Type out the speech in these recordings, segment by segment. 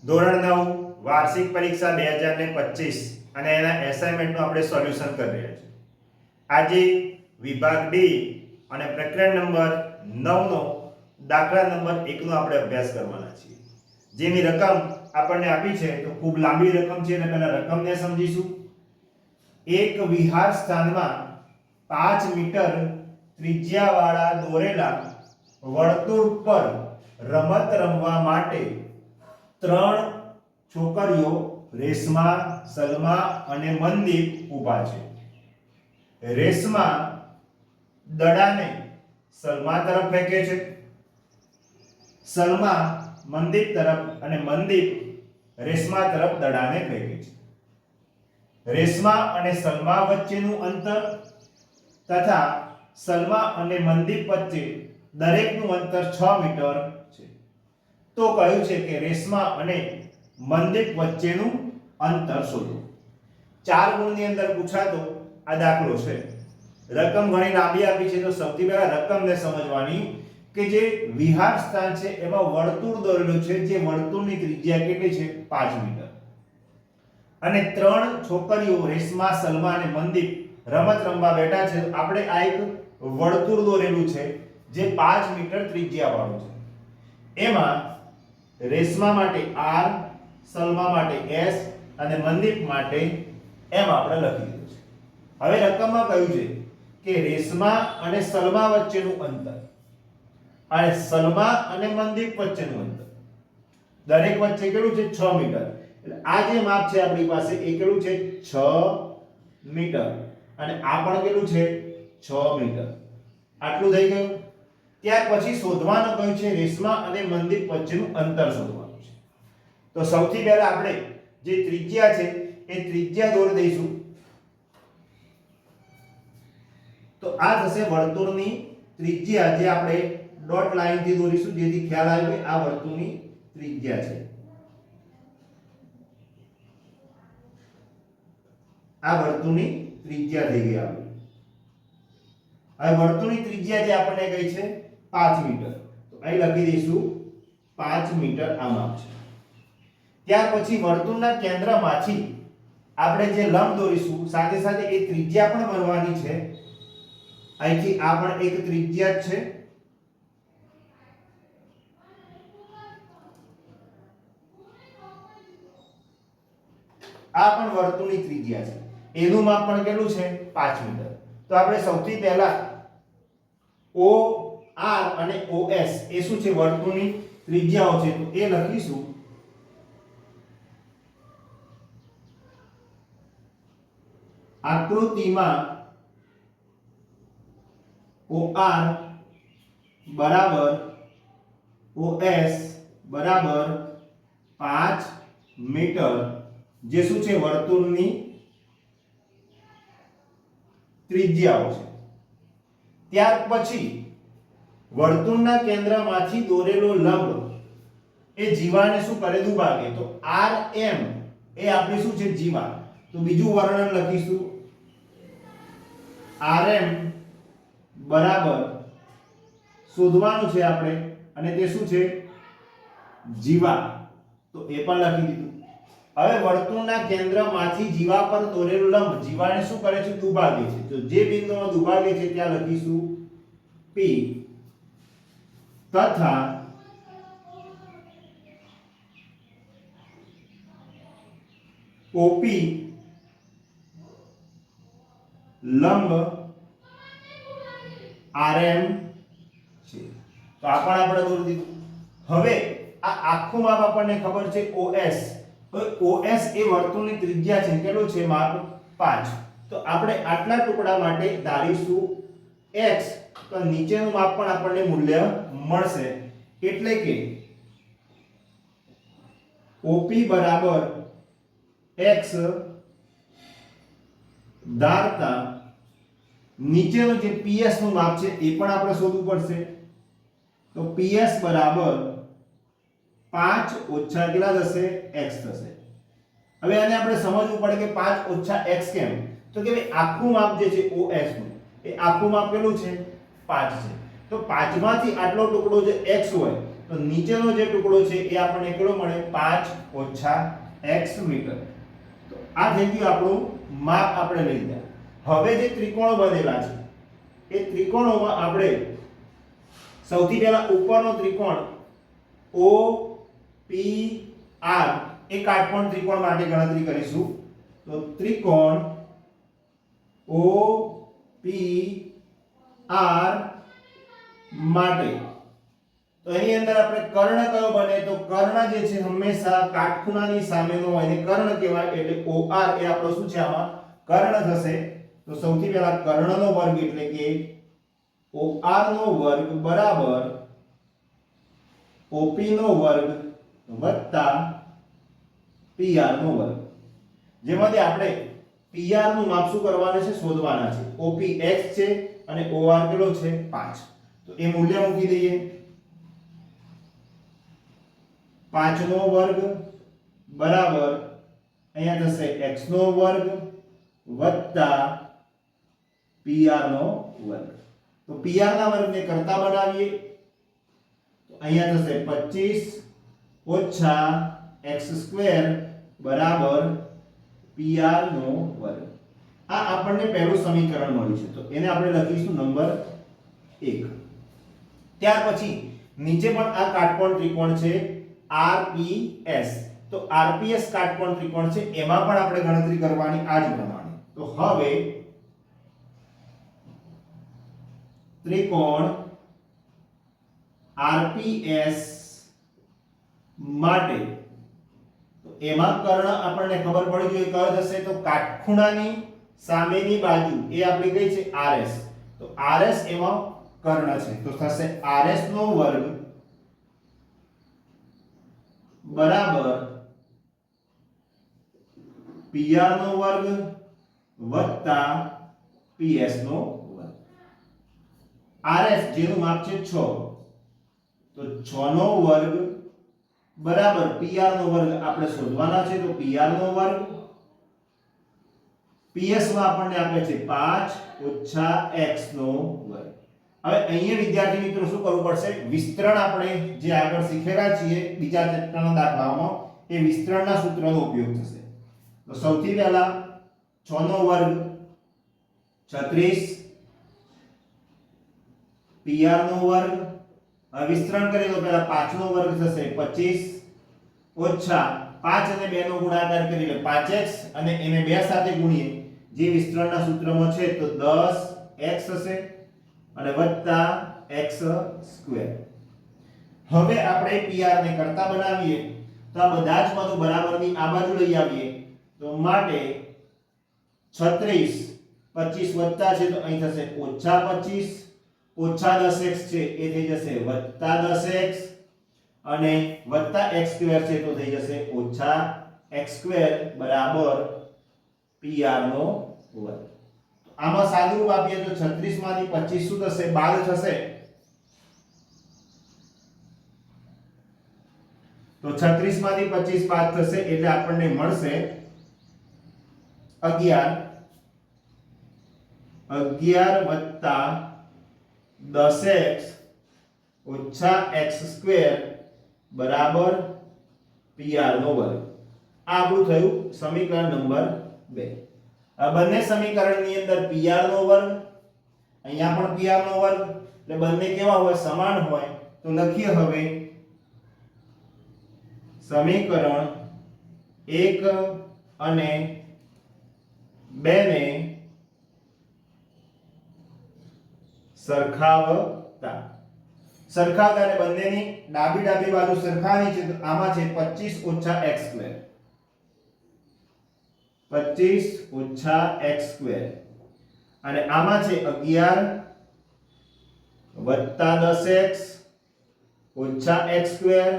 ધોરણ 9 વાર્ષિક પરીક્ષા 2025 અને એના એસાઇનમેન્ટનું આપણે સોલ્યુશન કરી રહ્યા છીએ. આજે વિભાગ ડી અને પ્રકરણ નંબર 9 નો દાખલા નંબર 1 નો આપણે અભ્યાસ કરવાના છીએ. જેની રકમ આપણને આપી છે તો ખૂબ લાંબી રકમ છે એટલે પહેલા રકમને સમજીશું. એક વિહાર સ્થાનમાં 5 મીટર ત્રિજ્યાવાળા દોરેલા વર્તુળ પર રમત રમવા માટે 3 છોકરીઓ રેશમા, સલમા અને મનદીપ ઊભા છે. રેશમા દડાને સલમા તરફ ફેંકે છે, સલમા મનદીપ તરફ અને મનદીપ રેશમા તરફ દડાને ફેંકે છે. રેશમા અને સલમા વચ્ચેનું અંતર તથા સલમા અને મનદીપ વચ્ચે દરેકનું અંતર 6 મીટર છે. તો કહ્યું છે કે રેશમા અને મનદીપ વચ્ચેનું અંતર શોધો. 4 ગુણની અંદર પૂછાતો આ દાખલો છે. રકમ ઘણી લાંબી આપી છે તો સૌથી પહેલા રકમને સમજવાની કે જે વિહાર સ્થાન છે એમાં વર્તુળ દોરેલું છે, જે વર્તુળની ત્રિજ્યા કેટલી છે 5 મીટર અને 3 છોકરીઓ રેશમા, સલમા અને મનદીપ રમત રમવા બેઠા છે. આપણે આ એક વર્તુળ દોરેલું છે જે 5 મીટર ત્રિજ્યા વાળું છે. એમાં રેશમા માટે r, સલમા માટે s અને મનદીપ માટે m આપણે લખી દીધું છે. હવે રકમમાં કહ્યું છે કે રેશમા અને સલમા વચ્ચેનું અંતર અને સલમા અને મનદીપ વચ્ચેનું અંતર દરેક વચ્ચે કેટલું છે 6 મીટર. એટલે આ જે માપ છે આપણી પાસે એ કેટલું છે 6 મીટર અને આ પણ કેટલું છે 6 મીટર. આટલું થઈ ગયું. ત્યાર પછી શોધવાનું કહ્યું છે રેશમા અને મનદીપ વચ્ચેનું અંતર શોધવાનું છે. તો સૌથી પહેલા આપણે જે ત્રિજ્યા છે એ ત્રિજ્યા દોરી દઈશું. તો આ થશે વર્તુળની ત્રિજ્યા, જે આપણે ડોટ લાઈન થી દોરીશું જેથી ખ્યાલ આવે કે આ વર્તુળની ત્રિજ્યા છે. આ વર્તુળની ત્રિજ્યા થઈ ગઈ આપણી. હવે વર્તુળની ત્રિજ્યા જે આપણને કહી છે 5 મીટર, તો અહીં લખી દઈશું 5 મીટર આ માપ છે. ત્યાર પછી વર્તુળના કેન્દ્રમાંથી આપણે જે લંબ દોરીશું સાથે સાથે એ ત્રિજ્યા પણ બનવાની છે. અહીંથી આ પણ એક ત્રિજ્યા જ છે. આ પણ વર્તુળની ત્રિજ્યા છે. એનું માપ પણ કેટલું છે 5 મીટર. તો આપણે સૌથી પહેલા O R અને OS એ શું છે વર્તુળની ત્રિજ્યાઓ છે, તો એ લખીશું. આકૃતિમાં OR બરાબર OS બરાબર 5 મીટર, જે શું છે વર્તુળની ત્રિજ્યાઓ છે. ત્યાર પછી વર્તુળના કેન્દ્રમાંથી દોરેલો લંબ એ જીવાને શું કરે દુભાગે. તો RM એ આપણી શું છે જીવા. તો બીજું વર્ણન લખીશું RM બરાબર શોધવાનું છે આપણે અને તે શું છે જીવા. તો એ પણ લખી દીધું. હવે વર્તુળના કેન્દ્રમાંથી જીવા પર દોરેલું લંબ જીવાને શું કરે છે દુભાગે છે. તો જે બિંદુમાં દુભાગે છે ત્યાં લખીશું P તથા OP લંબ RM છે. તો આ પણ આપણે દોરી દીધું. હવે આ આખું માપ આપણને ખબર છે OS. તો OS એ વર્તુળની ત્રિજ્યા છે, કેટલું છે માપ 5. તો આપણે આટલા ટુકડા માટે ધારીશું x. તો નીચેનું માપ પણ આપણને મૂલ્ય મળશે. એટલે કે OP બરાબર x ધારતા નીચેનું જે PS નું માપ છે એ પણ આપણે શોધવું પડશે. તો PS બરાબર 5 ઓછા કેટલા થશે x થશે. હવે આને આપણે સમજવું પડે કે 5 ઓછા x કેમ. તો કે ભાઈ આખું માપ જે છે OS નું એ આખું માપ કેટલું છે 5 છે. તો 5 માંથી આટલો ટુકડો જે x હોય તો નીચેનો જે ટુકડો છે એ આપણને કેટલો મળે 5 ઓછા x મીટર. તો આ થઈ ગયું આપણું માપ આપણે લઈ લીધા. હવે જે ત્રિકોણો બનેલા છે એ ત્રિકોણોમાં આપણે સૌથી પહેલા ઉપરનો ત્રિકોણ O P R એ કાટકોણ ત્રિકોણ માટે ગણતરી કરીશું. તો ત્રિકોણ O P R માટે તો એની અંદર આપણે કર્ણ કયો બને તો કર્ણ જે છે હંમેશા કાટખૂણાની સામેનો હોય ને કર્ણ કહેવાય એટલે OR એ આપણો શું છે આમાં કર્ણ થશે. તો સૌથી પહેલા કર્ણનો વર્ગ એટલે કે OR નો વર્ગ બરાબર OP નો વર્ગ વત્તા PR નો વર્ગ. જેમાંથી આપણે PR નું માપ શું કરવાનું છે શોધવાના છે. OP x છે અને OR કેટલો છે 5. તો એ મૂલ્ય મૂકી દઈએ 5 નો વર્ગ બરાબર અહીંયા થશે x નો વર્ગ વત્તા PR નો વર્ગ. તો PR ના વર્ગને કરતા બનાવીએ તો અહીંયા થશે 25 ઓછા x સ્ક્વેર બરાબર PR નો વર્ગ. આ આપણને પહેલું સમીકરણ મળ્યું છે તો એને આપણે લખીશું નંબર 1. ત્યાર પછી નીચે પણ આ કાટકોણ ત્રિકોણ છે RPS. તો RPS કાટકોણ ત્રિકોણ છે એમાં પણ આપણે ગણતરી કરવાની આ જ પ્રમાણે. તો હવે ત્રિકોણ RPS માટે તો એમાં કર્ણ આપણને ખબર પડી જોઈએ કયો થશે તો કાટખૂણાની સામેની બાજુ એ આપણી કઈ છે RS. તો RS એમાં કર્ણ છે તો થશે RS નો વર્ગ બરાબર PR નો વર્ગ વત્તા PS નો વર્ગ. RS જેનું માપ છે 6 તો 6 નો વર્ગ બરાબર PR નો વર્ગ આપણે શોધવાના છે તો PR નો વર્ગ PS માં આપણને આપે છે 5 ઓછા x નો વર્ગ. હવે અહીંયા વિદ્યાર્થી મિત્રો શું કરવું પડશે વિસ્તરણ આપણે જે આગળ શીખેલા છીએ બીજા ચેપ્ટરના દાખલામાં એ વિસ્તરણના સૂત્રનો ઉપયોગ થશે. તો સૌથી પહેલા 6 નો વર્ગ 36 PR નો વર્ગ હવે વિસ્તરણ કરીએ તો પહેલા 5 નો વર્ગ થશે 25 ઓછા 5 અને 2 નો ગુણાકાર કરીએ 5x અને એને 2 સાથે ગુણીએ જે વિસ્તરણના સૂત્રમાં છે તો 10x હશે અને વત્તા x સ્ક્વેર. હવે આપણે PR ને કરતા બનાવીએ તો આ બધા જ પદો બરાબરની આ બાજુ લઈ આવીએ તો માટે 36 25 વત્તા છે તો અહીં થશે ઓછા 25 ઓછા 10x છે એ થઈ જશે વત્તા 10x અને વત્તા x સ્ક્વેર છે તો થઈ જશે ઓછા x સ્ક્વેર બરાબર PR નો વર્ગ. આમાં સાદુરૂપ આપીએ તો 36 માંથી 25 શું થશે 12 થશે. તો 36 માંથી 25 બાદ થશે એટલે આપણને મળશે 11 વત્તા 10x ઓછા x સ્ક્વેર બરાબર PR નો વર્ગ. આ આપણું થયું સમીકરણ નંબર 2. આ બંને સમીકરણની અંદર PR નો વર્ગ અહીંયા પણ PR નો વર્ગ એટલે બંને કેવા હોય સમાન હોય તો લખીએ હવે સમીકરણ 1 અને 2 ને સરખાવતા અને બંનેની ડાબી બાજુ સરખાની છે તો આમાં છે 25 ઓછા x સ્ક્વેર 25 ઓછા x સ્ક્વેર અને આમાં છે 11 વત્તા 10x ઓછા x સ્ક્વેર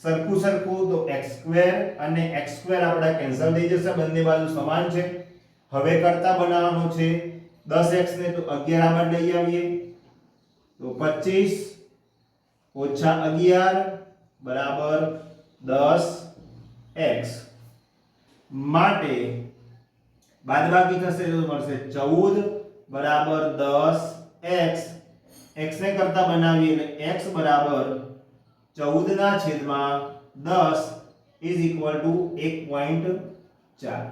સરખું તો x સ્ક્વેર અને x સ્ક્વેર આપડા કેન્સલ થઈ જશે બંને બાજુ સમાન છે. હવે કરતા બનાવવાનો છે 10x ને તો 11 આ બાજુ લઈ આવીએ તો 25 ઓછા 11 બરાબર 10x માટે બાદબાકી થશે તો મળશે 14 બરાબર 10x x ને કરતા બનાવીએ એટલે x બરાબર 14/10 ઇઝ ઇક્વલ ટુ 1.4.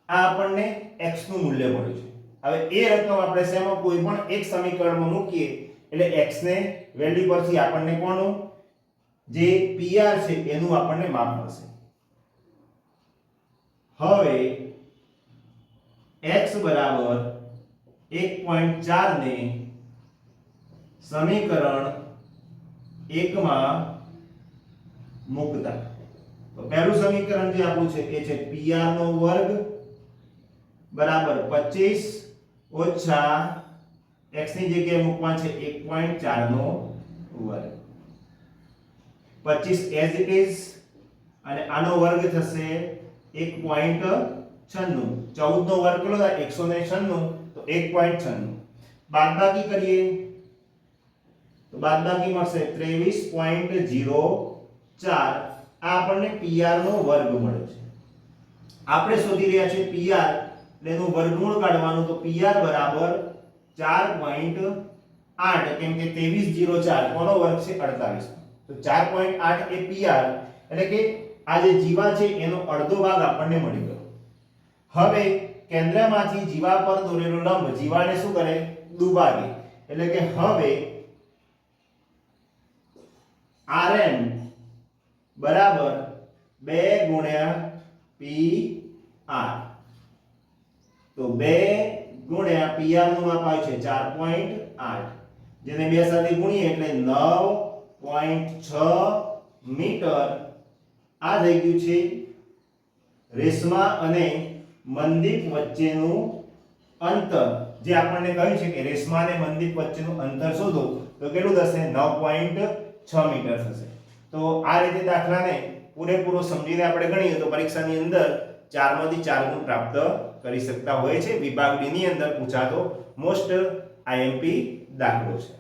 આ આપણને x નું મૂલ્ય મળ્યું છે. હવે એ રકમ આપણે શેમાં કોઈ પણ એક સમીકરણમાં મૂકીએ એટલે x ને વેલ્યુ પરથી આપણને કોનું જે PR છે એનું આપણને માપ મળશે. હવે x બરાબર 1.4 ને સમીકરણ 1 માં મૂકતા તો પહેલું સમીકરણ જે આપણું છે એ છે PR નો વર્ગ બરાબર 25 ઓછા x ની જગ્યાએ મૂકવા છે 1.4 નો વર્ગ 25 એઝ ઇટ ઇઝ અને આનો વર્ગ થશે 1.96. 14 નો વર્ગ કેટલો થાય 196 તો 1.96 બાદબાકી કરીએ તો બાદબાકી મળશે 23.04. આ આપણને PR નો વર્ગ મળ્યો છે. આપણે શોધી રહ્યા છીએ PR એટલે એનું વર્ગમૂળ કાઢવાનું તો PR બરાબર 4.8 કેમ કે 2304 કોનો વર્ગ છે 48 તો 4.8 એ PR એટલે કે આ જે જીવા છે એનો અડધો ભાગ આપણને મળી ગયો. હવે કેન્દ્રમાંથી જીવા પર દોરેલો લંબ જીવાને શું કરે દુભાગે એટલે કે હવે Rm બરાબર 2 ગુણ્યા PR તો 2 ગુણ્યા PR નું માપ આવે છે 4.8 જેને 2 સાથે ગુણીએ એટલે 9.6 મીટર. આ થઈ ગયું છે રેશમા અને મનદીપ વચ્ચેનું અંતર જે આપણને કહ્યું છે કે રેશમા અને મનદીપ વચ્ચેનું અંતર શોધો તો કેટલું થશે 9.6 મીટર થશે. તો આ રીતે દાખલાને પૂરેપૂરો સમજીને આપણે ગણીએ તો પરીક્ષાની અંદર 4 માંથી 4 ગુણ પ્રાપ્ત કરી શકતા હોય છે. વિભાગ ડી ની અંદર પૂછાતો મોસ્ટ IMP દાખલો છે.